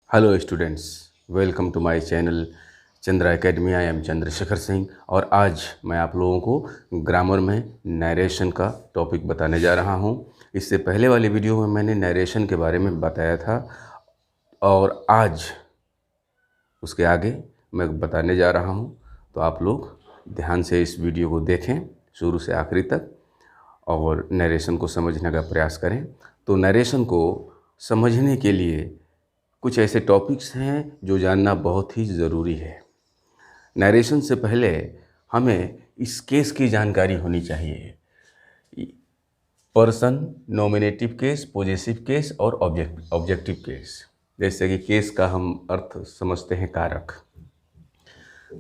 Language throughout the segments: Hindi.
Hello students, welcome to my channel Chandra academy. I am Chandrashekhar Singh और आज मैं आप लोगों को ग्रामर में नरेशन का टॉपिक बताने जा रहा हूं। इससे पहले वाली वीडियो में मैंने नरेशन के बारे में बताया था और आज उसके आगे मैं बताने जा रहा हूं। तो आप लोग ध्यान से इस वीडियो को देखें शुरू से आखिरी तक और नरेशन को समझने का प्रयास करें। तो नरेशन को समझने के लिए कुछ ऐसे टॉपिक्स हैं जो जानना बहुत ही ज़रूरी है। नरेशन से पहले हमें इस केस की जानकारी होनी चाहिए। Person, nominative case, possessive case और ऑब्जेक्टिव केस। जैसे कि केस का हम अर्थ समझते हैं कारक।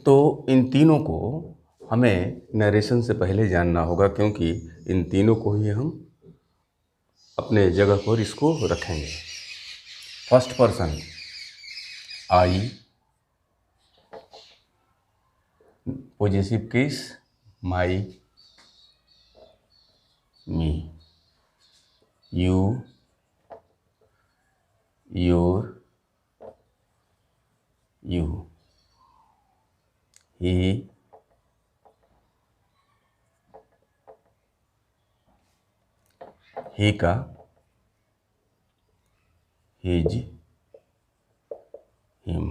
तो इन तीनों को हमें नरेशन से पहले जानना होगा, क्योंकि इन तीनों को ही हम अपने जगह पर इसको रखेंगे। First person I, possessive case my, me, you, your, you, he, he का his, him,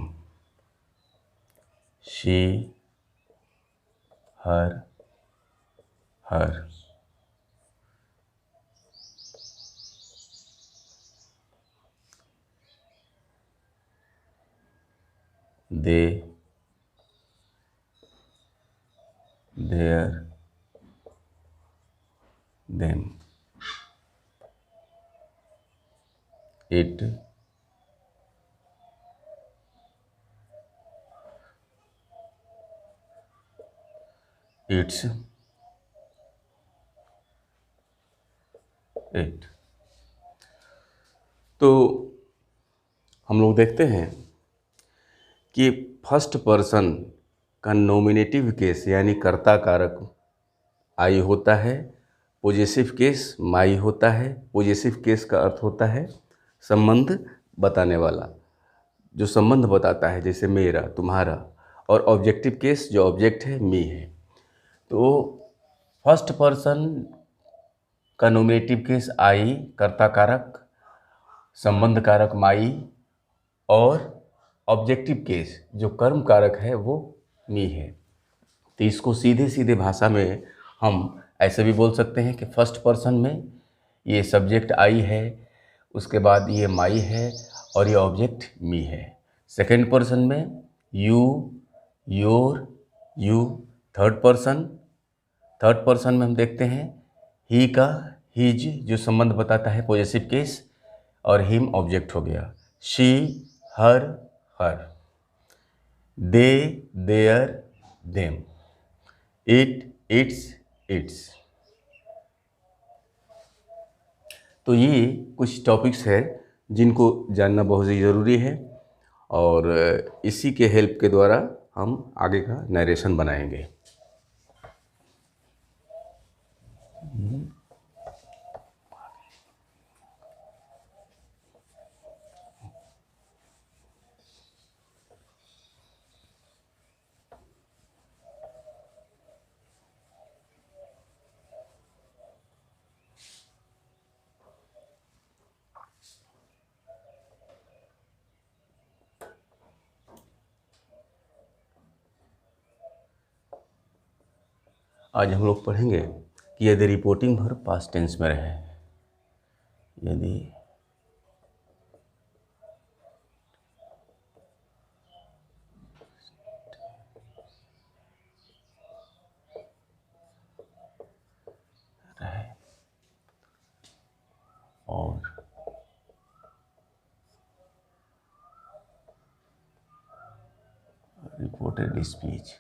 she, her, her, they, their, them, it, its, it. तो हम लोग देखते हैं कि फर्स्ट पर्सन का नॉमिनेटिव केस यानी कर्ता कारक आई होता है, पॉजेसिव केस माई होता है। पॉजेसिव केस का अर्थ होता है संबंध बताने वाला, जो संबंध बताता है, जैसे मेरा, तुम्हारा। और ऑब्जेक्टिव केस जो ऑब्जेक्ट है, मी है। तो फर्स्ट पर्सन का नॉमिनेटिव केस आई, कर्ता कारक, संबंध कारक माई, और ऑब्जेक्टिव केस जो कर्म कारक है वो मी है। तो इसको सीधे सीधे भाषा में हम ऐसे भी बोल सकते हैं कि फर्स्ट पर्सन में ये सब्जेक्ट आई है, उसके बाद ये माई है और ये ऑब्जेक्ट मी है। सेकेंड पर्सन में you, your, you. Third person में हम देखते हैं ही का हिज जो संबंध बताता है, पॉजेसिव केस, और हिम ऑब्जेक्ट हो गया। She, her, her. They, their, them. It, its, its. तो ये कुछ टॉपिक्स है जिनको जानना बहुत ही ज़रूरी है और इसी के हेल्प के द्वारा हम आगे का नरेशन बनाएंगे। आज हम लोग पढ़ेंगे कि यदि रिपोर्टिंग वर्ब पास्ट टेंस में रहे, यदि रहे और रिपोर्टेड स्पीच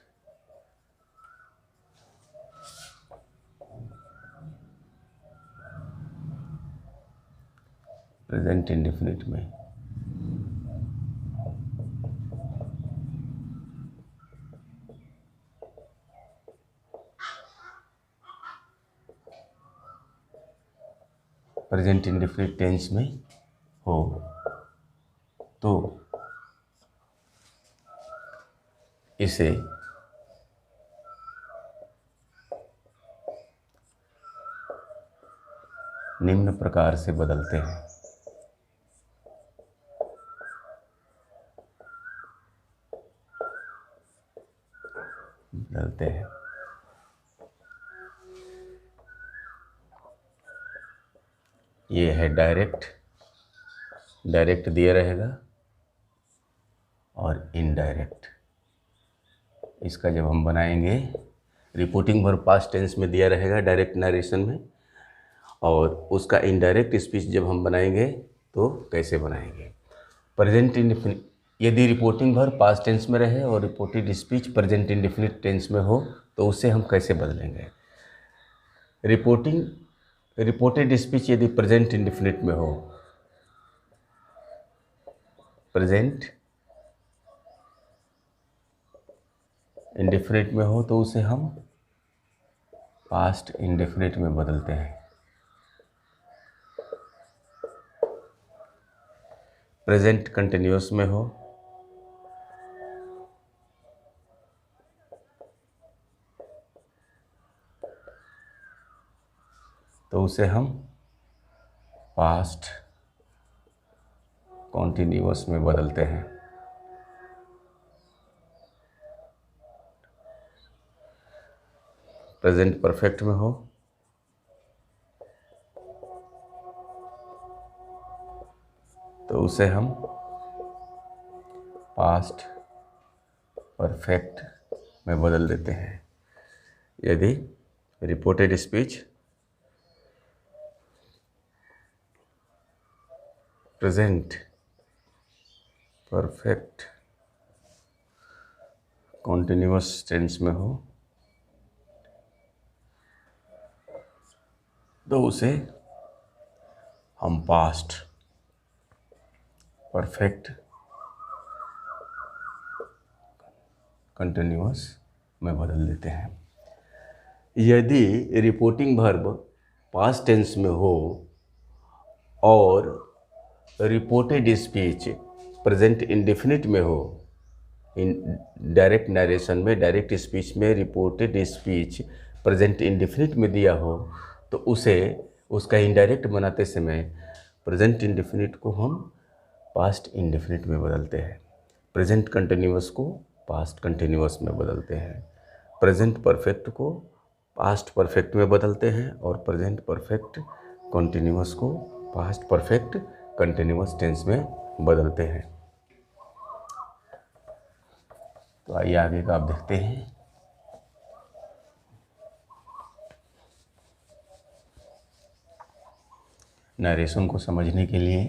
प्रेजेंट इंडेफिनिट में प्रेजेंट इंडेफिनिट टेंस में हो तो इसे निम्न प्रकार से बदलते हैं। ये है डायरेक्ट दिया रहेगा और इनडायरेक्ट। इसका जब हम बनाएंगे, रिपोर्टिंग वर्ब पास्ट टेंस में दिया रहेगा डायरेक्ट नरेशन में, और उसका इनडायरेक्ट स्पीच जब हम बनाएंगे तो कैसे बनाएंगे। प्रेजेंट इंडेफिनिट, यदि रिपोर्टिंग वर्ब पास्ट टेंस में रहे और reported speech present indefinite tense में हो तो उससे हम कैसे बदलेंगे। रिपोर्टेड स्पीच यदि प्रेजेंट इंडेफिनिट में हो, प्रेजेंट इंडेफिनिट में हो तो उसे हम पास्ट इंडेफिनिट में बदलते हैं। प्रेजेंट कंटिन्यूअस में हो तो उसे हम पास्ट कॉन्टिन्यूअस में बदलते हैं। प्रेजेंट परफेक्ट में हो तो उसे हम पास्ट परफेक्ट में बदल देते हैं। यदि reported speech present perfect continuous tense में हो तो उसे हम पास्ट परफेक्ट कंटिन्यूअस में बदल देते हैं। यदि रिपोर्टिंग वर्ब पास्ट टेंस में हो और रिपोर्टेड स्पीच प्रेजेंट इंडेफिनिट में हो, इन डायरेक्ट नरेशन में, डायरेक्ट स्पीच में रिपोर्टेड स्पीच प्रेजेंट इंडेफिनिट में दिया हो तो उसे उसका इनडायरेक्ट बनाते समय प्रेजेंट इंडेफिनिट को हम पास्ट इंडेफिनिट में बदलते हैं। प्रेजेंट कंटिन्यूअस को पास्ट कंटिन्यूअस में बदलते हैं। प्रेजेंट परफेक्ट को पास्ट परफेक्ट में बदलते हैं और प्रेजेंट परफेक्ट कंटिन्यूअस को पास्ट परफेक्ट कंटिन्यूअस टेंस में बदलते हैं। तो आइए आगे का आप देखते हैं। नरेशन को समझने के लिए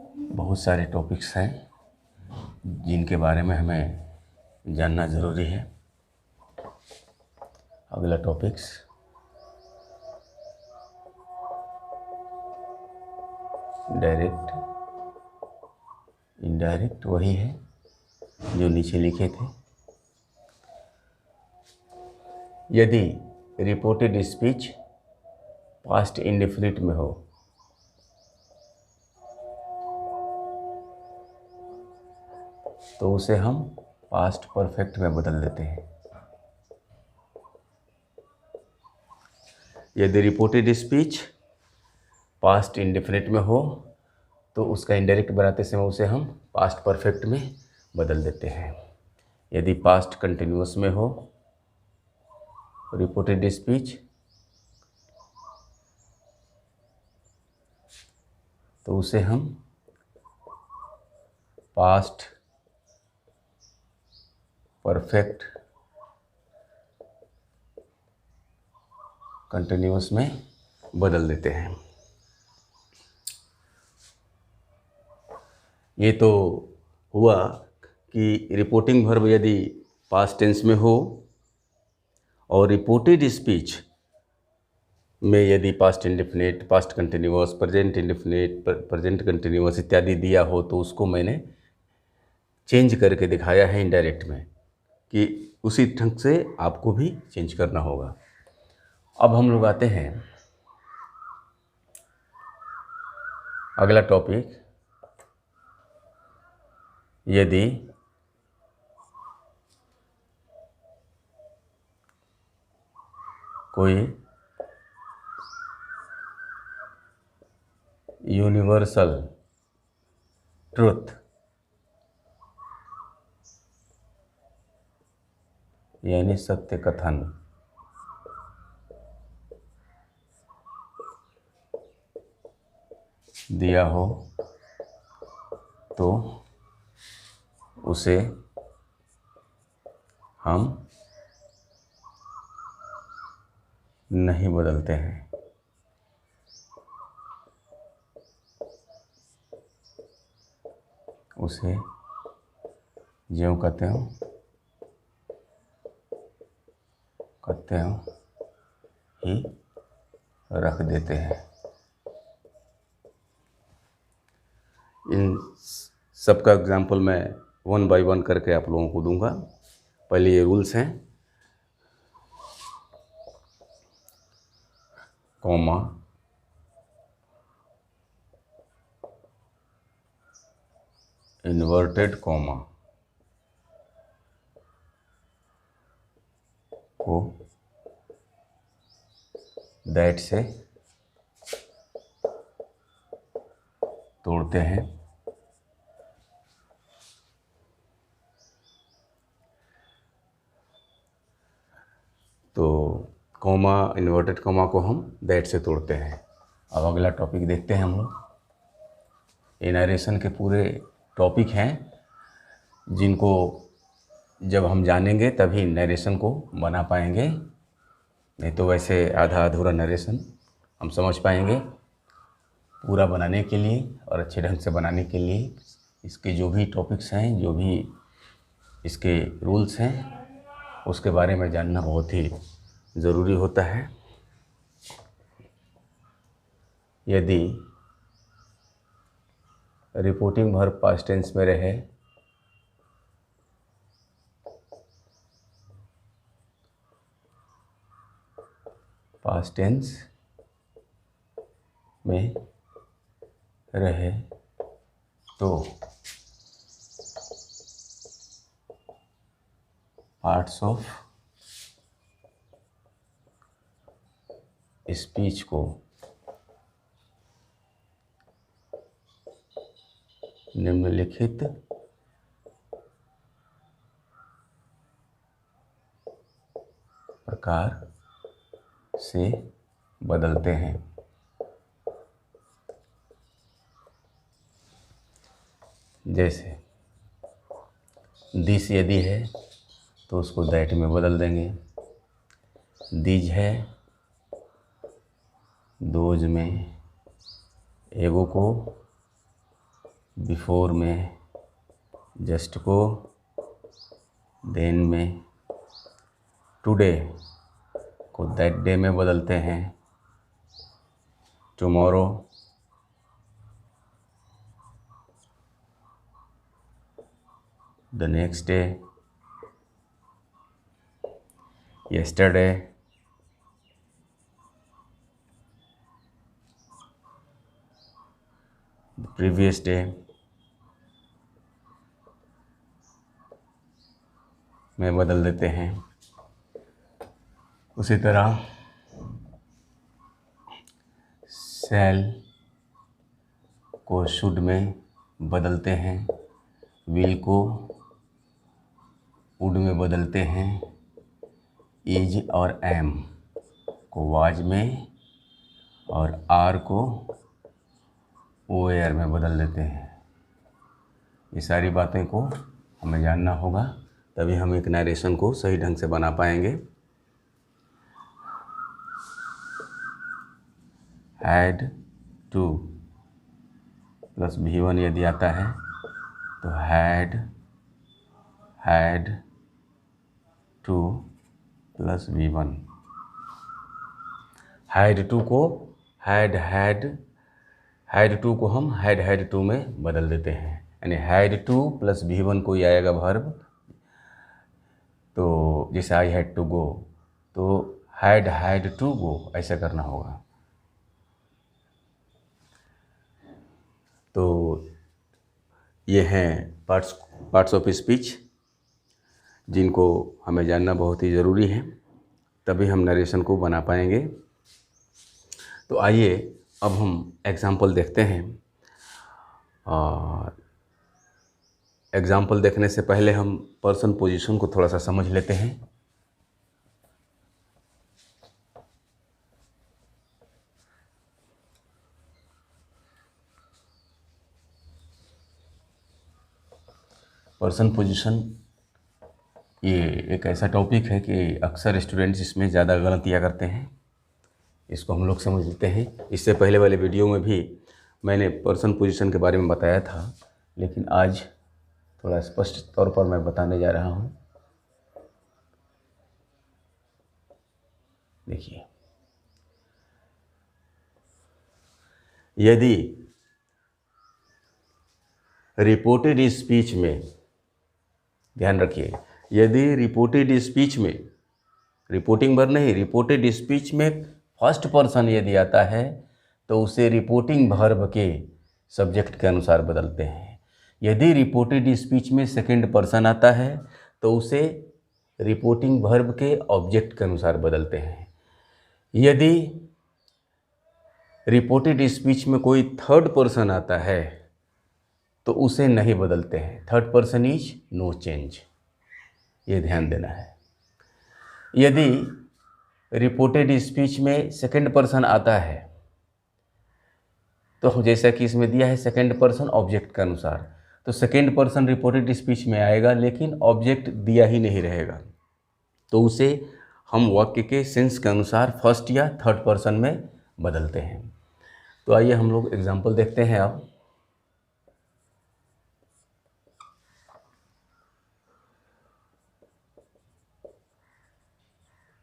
बहुत सारे टॉपिक्स हैं जिनके बारे में हमें जानना ज़रूरी है। अगला टॉपिक्स डायरेक्ट इनडायरेक्ट वही है जो नीचे लिखे थे। यदि रिपोर्टेड स्पीच पास्ट इंडेफिनिट में हो तो उसे हम पास्ट परफेक्ट में बदल देते हैं। यदि रिपोर्टेड स्पीच पास्ट इंडेफिनिट में हो तो उसका इनडायरेक्ट बनाते समय उसे हम पास्ट परफेक्ट में बदल देते हैं। यदि पास्ट कंटिन्यूअस में हो रिपोर्टेड स्पीच तो उसे हम पास्ट परफेक्ट कंटिन्यूअस में बदल देते हैं। ये तो हुआ कि रिपोर्टिंग वर्ब यदि पास्ट टेंस में हो और रिपोर्टेड स्पीच में यदि past indefinite, past continuous, present indefinite, present continuous इत्यादि दिया हो तो उसको मैंने चेंज करके दिखाया है इनडायरेक्ट में कि उसी ढंग से आपको भी चेंज करना होगा। अब हम लोग आते हैं अगला टॉपिक। यदि कोई यूनिवर्सल ट्रुथ यानी सत्य कथन दिया हो तो उसे हम नहीं बदलते हैं। उसे ज्यों कहते हो ही रख देते हैं। इन सब का एग्जाम्पल मैं 1 बाय 1 करके आप लोगों को दूंगा। पहले ये रूल्स हैं, कॉमा, इन्वर्टेड कॉमा को दैट से तोड़ते हैं। तो कॉमा, इन्वर्टेड कॉमा को हम दैट से तोड़ते हैं। अब अगला टॉपिक देखते हैं हम लोग। ये नरेशन के पूरे टॉपिक हैं जिनको जब हम जानेंगे तभी नरेशन को बना पाएंगे, नहीं तो वैसे आधा अधूरा नरेशन हम समझ पाएंगे। पूरा बनाने के लिए और अच्छे ढंग से बनाने के लिए इसके जो भी टॉपिक्स हैं, जो भी इसके रूल्स हैं, उसके बारे में जानना बहुत ही ज़रूरी होता है। यदि रिपोर्टिंग वर्ब पास्ट टेंस में रहे पास्ट टेंस में रहे तो पार्ट्स ऑफ स्पीच को निम्नलिखित प्रकार से बदलते हैं। जैसे दिस यदि है तो उसको दैट में बदल देंगे। दीज है दोज में, एगो को बिफोर में, जस्ट को देन में, टुडे को दैट डे में बदलते हैं। Tomorrow the next day, yesterday the previous day में बदल देते हैं। उसी तरह शैल को शुड में बदलते हैं। विल को वुड में बदलते हैं। इज और एम को वाज में और आर को वेयर में बदल देते हैं। ये सारी बातें को हमें जानना होगा, तभी हम एक नरेशन को सही ढंग से बना पाएंगे। हैड टू प्लस V1 यदि आता है तो had to plus V1। Had to को हम हैड टू में बदल देते हैं, यानी हैड टू प्लस V1 कोई आएगा वर्ब, तो जैसे आई हैड टू गो, तो हैड टू गो ऐसा करना होगा। तो ये हैं पार्ट्स ऑफ स्पीच जिनको हमें जानना बहुत ही ज़रूरी है। तभी हम नरेशन को बना पाएंगे। तो आइए अब हम एग्जाम्पल देखते हैं। और एग्जाम्पल देखने से पहले हम पर्सन पोजीशन को थोड़ा सा समझ लेते हैं। पर्सन पोजीशन ये एक ऐसा टॉपिक है कि अक्सर स्टूडेंट्स इसमें ज़्यादा गलतियाँ करते हैं। इसको हम लोग समझ लेते हैं। इससे पहले वाले वीडियो में भी मैंने पर्सन पोजीशन के बारे में बताया था, लेकिन आज थोड़ा स्पष्ट तौर पर मैं बताने जा रहा हूँ। देखिए, यदि रिपोर्टेड स्पीच में, ध्यान रखिए, यदि रिपोर्टेड स्पीच में, रिपोर्टिंग वर्ब नहीं, रिपोर्टेड स्पीच में फर्स्ट पर्सन यदि आता है तो उसे रिपोर्टिंग वर्ब के सब्जेक्ट के अनुसार बदलते हैं। यदि रिपोर्टेड स्पीच में सेकंड पर्सन आता है तो उसे रिपोर्टिंग वर्ब के ऑब्जेक्ट के अनुसार बदलते हैं। यदि रिपोर्टेड स्पीच में कोई थर्ड पर्सन आता है तो उसे नहीं बदलते हैं। Third person is no change, ये ध्यान देना है। यदि रिपोर्टेड स्पीच में सेकंड पर्सन आता है तो जैसा कि इसमें दिया है सेकंड पर्सन ऑब्जेक्ट के अनुसार, तो सेकंड पर्सन रिपोर्टेड स्पीच में आएगा लेकिन ऑब्जेक्ट दिया ही नहीं रहेगा, तो उसे हम वाक्य के सेंस के अनुसार फर्स्ट या थर्ड पर्सन में बदलते हैं। तो आइए हम लोग एग्जाम्पल देखते हैं अब।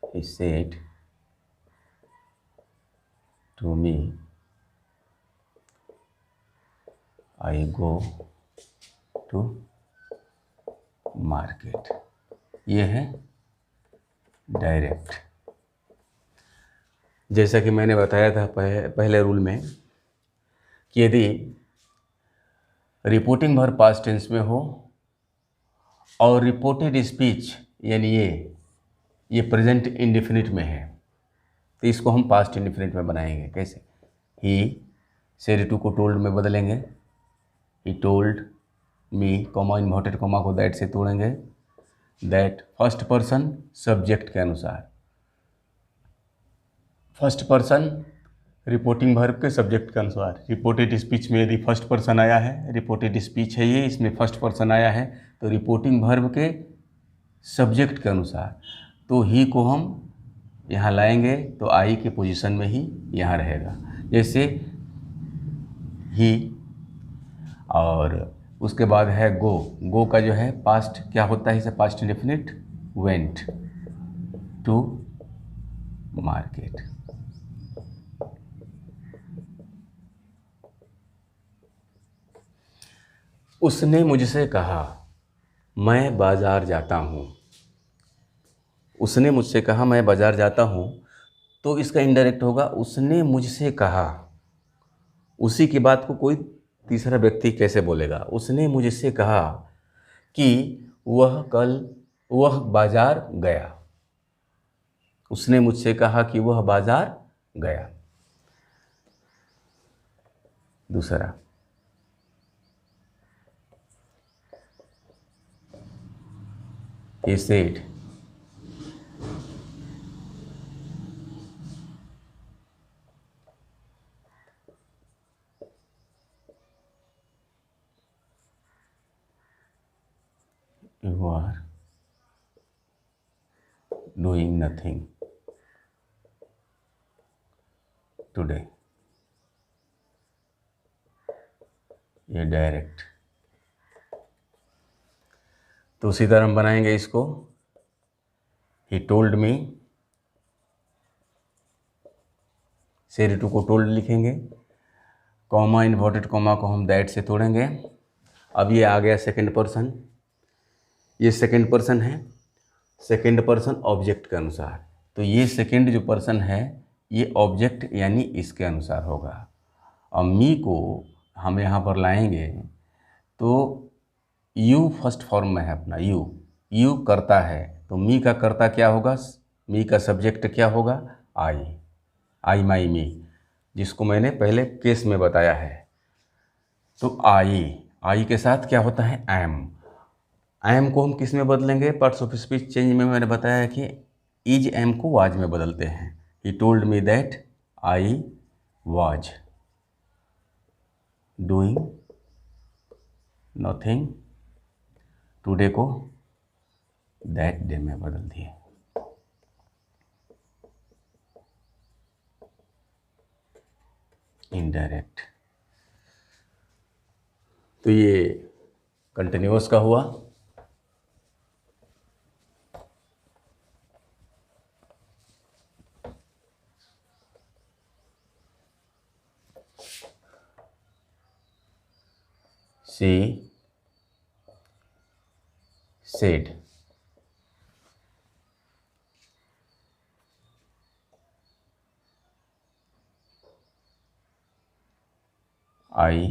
He said to me, I go to market। ये है डायरेक्ट। जैसा कि मैंने बताया था पहले रूल में कि यदि रिपोर्टिंग वर्ब पास्ट टेंस में हो और रिपोर्टेड स्पीच यानी ये प्रेजेंट इंडेफिनिट में है तो इसको हम पास्ट इंडेफिनिट में बनाएंगे। कैसे? ही सेड टू को टोल्ड में बदलेंगे, he told me, comma inverted comma को दैट से तोड़ेंगे, दैट फर्स्ट पर्सन सब्जेक्ट के अनुसार, फर्स्ट पर्सन रिपोर्टिंग वर्ब के सब्जेक्ट के अनुसार। रिपोर्टेड स्पीच में यदि फर्स्ट पर्सन आया है, रिपोर्टेड स्पीच है ये, इसमें फर्स्ट पर्सन आया है तो रिपोर्टिंग वर्ब के सब्जेक्ट के अनुसार, तो ही को हम यहाँ लाएंगे तो आई के पोजीशन में ही यहाँ रहेगा। जैसे ही, और उसके बाद है गो। गो का जो है पास्ट क्या होता है, इसे past indefinite, went to market. उसने मुझसे कहा मैं बाजार जाता हूँ। उसने मुझसे कहा मैं बाजार जाता हूँ, तो इसका इनडायरेक्ट होगा उसने मुझसे कहा। उसी की बात को कोई तीसरा व्यक्ति कैसे बोलेगा? उसने मुझसे कहा कि वह बाजार गया। उसने मुझसे कहा कि वह बाजार गया। दूसरा, he said you are doing nothing today। ये डायरेक्ट। तो उसी तरह हम बनाएंगे इसको। He told me, said to को टोल्ड लिखेंगे, कॉमा इन्वर्टेड कॉमा को हम दैट से तोड़ेंगे। अब ये आ गया सेकंड पर्सन, ये सेकंड पर्सन है, सेकंड पर्सन ऑब्जेक्ट के अनुसार, तो ये सेकंड जो पर्सन है ये ऑब्जेक्ट यानी इसके अनुसार होगा। और मी को हम यहाँ पर लाएंगे तो यू फर्स्ट फॉर्म में है अपना, यू करता है, तो मी का कर्ता क्या होगा? मी का सब्जेक्ट क्या होगा? आई, आई माई मी, जिसको मैंने पहले केस में बताया है। तो आई के साथ क्या होता है? एम को हम किस में बदलेंगे? पार्ट्स ऑफ स्पीच चेंज में मैंने बताया कि इज एम को वाज में बदलते हैं। ही told me that I was doing nothing today को दैट डे में बदल दिए। इनडायरेक्ट। तो ये कंटिन्यूअस का हुआ। She said, I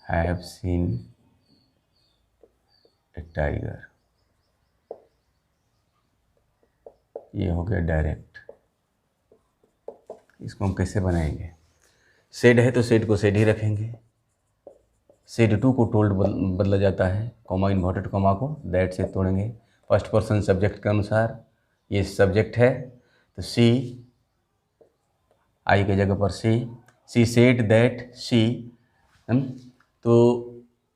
have seen A tiger. ये हो गया डायरेक्ट। इसको हम कैसे बनाएंगे? सेड है तो सेड को सेड ही रखेंगे। सेड टू को टोल्ड बदला जाता है, कॉमा इन्वर्टेड कॉमा को दैट से तोड़ेंगे। फर्स्ट पर्सन सब्जेक्ट के अनुसार ये सब्जेक्ट है, तो सी, आई के जगह पर सी सेड दैट शी। तो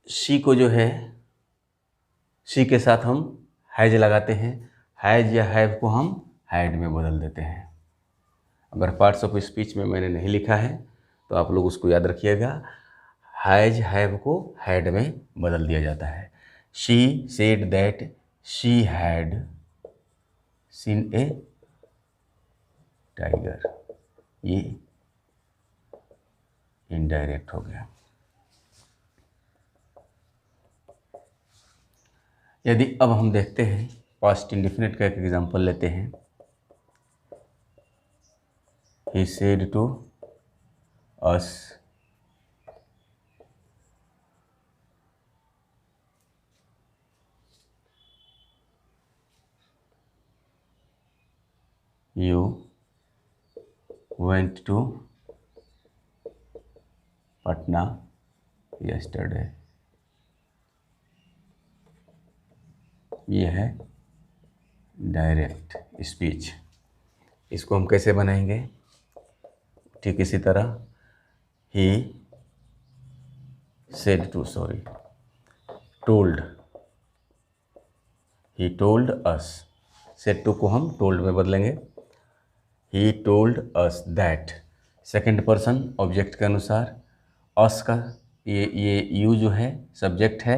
शी को जो है, शी के साथ हम हैज लगाते हैं। हैज या हैव को हम हैड में बदल देते हैं। अगर पार्ट्स ऑफ स्पीच में मैंने नहीं लिखा है तो आप लोग उसको याद रखिएगा। हैज हैव को हैड में बदल दिया जाता है। She said that she had seen A tiger, ये इनडायरेक्ट हो गया। यदि अब हम देखते हैं पास्ट इंडेफिनिट का एक एग्जांपल लेते हैं। He said to us you went to Patna yesterday। ये है डायरेक्ट स्पीच। इसको हम कैसे बनाएंगे? ठीक इसी तरह he said to, sorry, told, he told us. Said to को हम टोल्ड में बदलेंगे। He told us that, second person object के अनुसार। अस का ये यू जो है सब्जेक्ट है,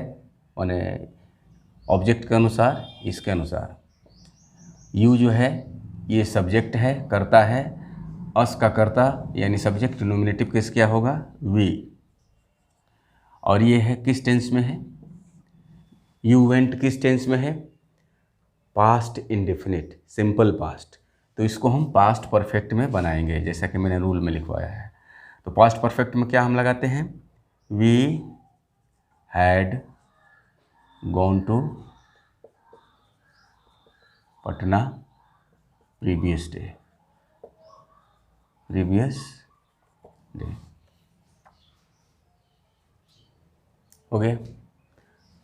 माने ऑब्जेक्ट के अनुसार, इसके अनुसार यू जो है ये सब्जेक्ट है, करता है। अस का करता यानी सब्जेक्ट, नोमिनेटिव केस क्या होगा? वी। और ये है किस टेंस में है? यू वेंट किस टेंस में है? Past indefinite, simple past. तो इसको हम पास्ट परफेक्ट में बनाएंगे, जैसा कि मैंने रूल में लिखवाया है। तो पास्ट परफेक्ट में क्या हम लगाते हैं? We had gone to Patna previous day, हो गया।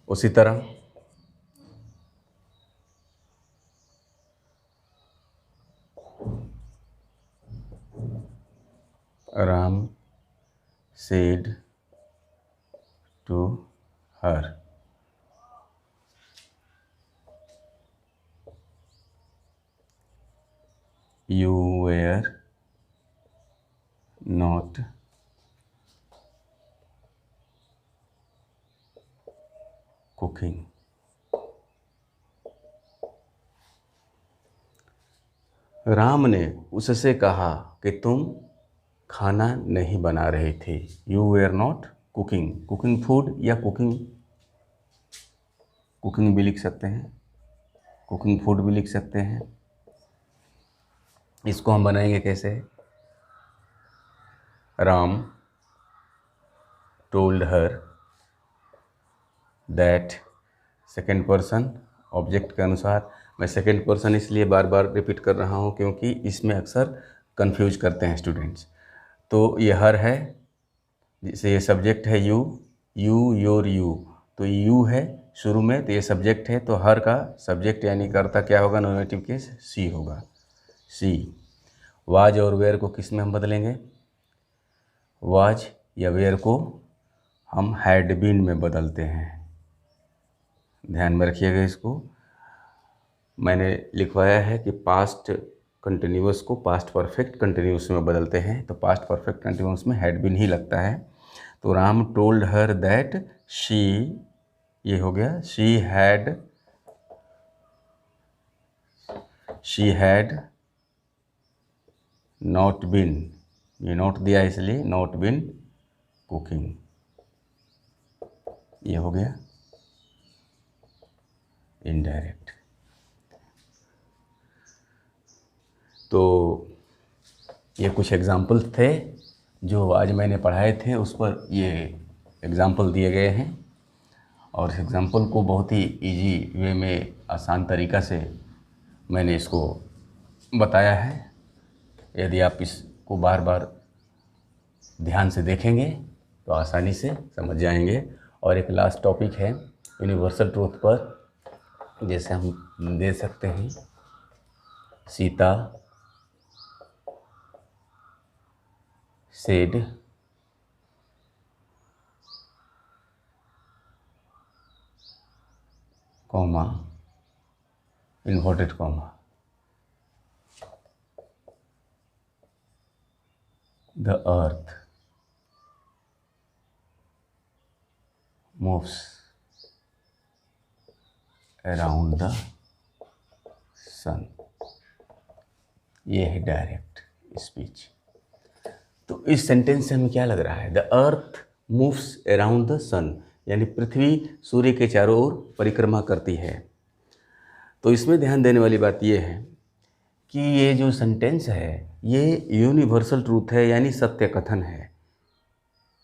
उसी तरह Ram said to her, you were not cooking। Ram ने उससे कहा कि तुम खाना नहीं बना रही थी। You were not cooking, cooking food या कुकिंग भी लिख सकते हैं, कुकिंग फूड भी लिख सकते हैं। इसको हम बनाएंगे कैसे? Ram told her that, second person object के अनुसार। मैं सेकंड पर्सन इसलिए बार बार रिपीट कर रहा हूँ क्योंकि इसमें अक्सर कंफ्यूज करते हैं स्टूडेंट्स। तो ये हर है, जैसे ये सब्जेक्ट है यू, योर, यू, तो यू है शुरू में, तो ये सब्जेक्ट है, तो हर का सब्जेक्ट यानी कर्ता क्या होगा, नॉमिनेटिव केस सी होगा, सी। वाज और वेयर को किस में हम बदलेंगे, वाज या वेयर को हम हैड बीन में बदलते हैं। ध्यान में रखिएगा इसको। मैंने लिखवाया है कि पास्ट कंटिन्यूअस को पास्ट परफेक्ट कंटिन्यूअस में बदलते हैं, तो पास्ट परफेक्ट कंटिन्यूअस में हैड बीन ही लगता है। तो Ram told her that she, ये हो गया, शी हैड नॉट बीन, ये नोट दिया इसलिए नॉट बीन कुकिंग, ये हो गया इनडायरेक्ट। तो ये कुछ एग्जाम्पल्स थे जो आज मैंने पढ़ाए थे, उस पर ये एग्ज़ाम्पल दिए गए हैं और इस एग्ज़ाम्पल को बहुत ही इजी वे में आसान तरीक़ा से मैंने इसको बताया है। यदि आप इसको बार बार ध्यान से देखेंगे तो आसानी से समझ जाएंगे। और एक लास्ट टॉपिक है यूनिवर्सल ट्रूथ पर, जैसे हम दे सकते हैं Sita said comma inverted comma the earth moves around the sun, ये है डायरेक्ट स्पीच। तो इस सेंटेंस से हमें क्या लग रहा है, the earth moves around the sun, यानी पृथ्वी सूर्य के चारों ओर परिक्रमा करती है। तो इसमें ध्यान देने वाली बात यह है कि ये जो सेंटेंस है ये यूनिवर्सल ट्रूथ है, यानी सत्य कथन है।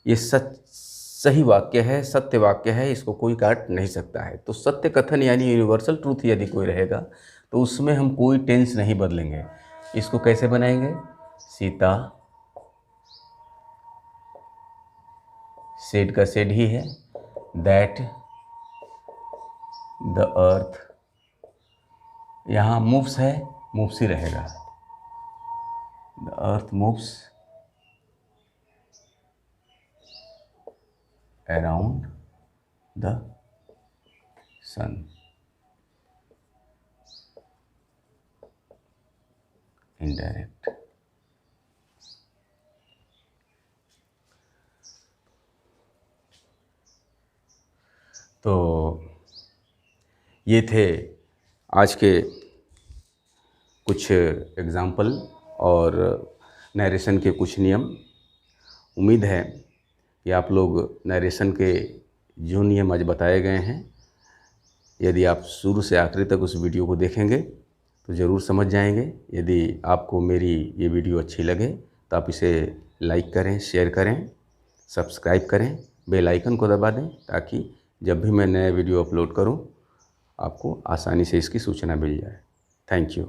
ये सही वाक्य है, सत्य वाक्य है, इसको कोई काट नहीं सकता है। तो सत्य कथन यानी यूनिवर्सल ट्रूथ यदि कोई रहेगा तो उसमें हम कोई टेंस नहीं बदलेंगे। इसको कैसे बनाएंगे, सीता, सेड का सेड ही है, दैट द अर्थ, यहाँ मूव्स है, मूव्स ही रहेगा, the earth moves around the sun, indirect. तो ये थे आज के कुछ एग्ज़ाम्पल और नरेशन के कुछ नियम। उम्मीद है कि आप लोग नरेशन के जो नियम आज बताए गए हैं, यदि आप शुरू से आखिरी तक उस वीडियो को देखेंगे तो ज़रूर समझ जाएंगे। यदि आपको मेरी ये वीडियो अच्छी लगे तो आप इसे लाइक करें, शेयर करें, सब्सक्राइब करें, बेल आइकन को दबा दें ताकि जब भी मैं नया वीडियो अपलोड करूं आपको आसानी से इसकी सूचना मिल जाए। Thank you.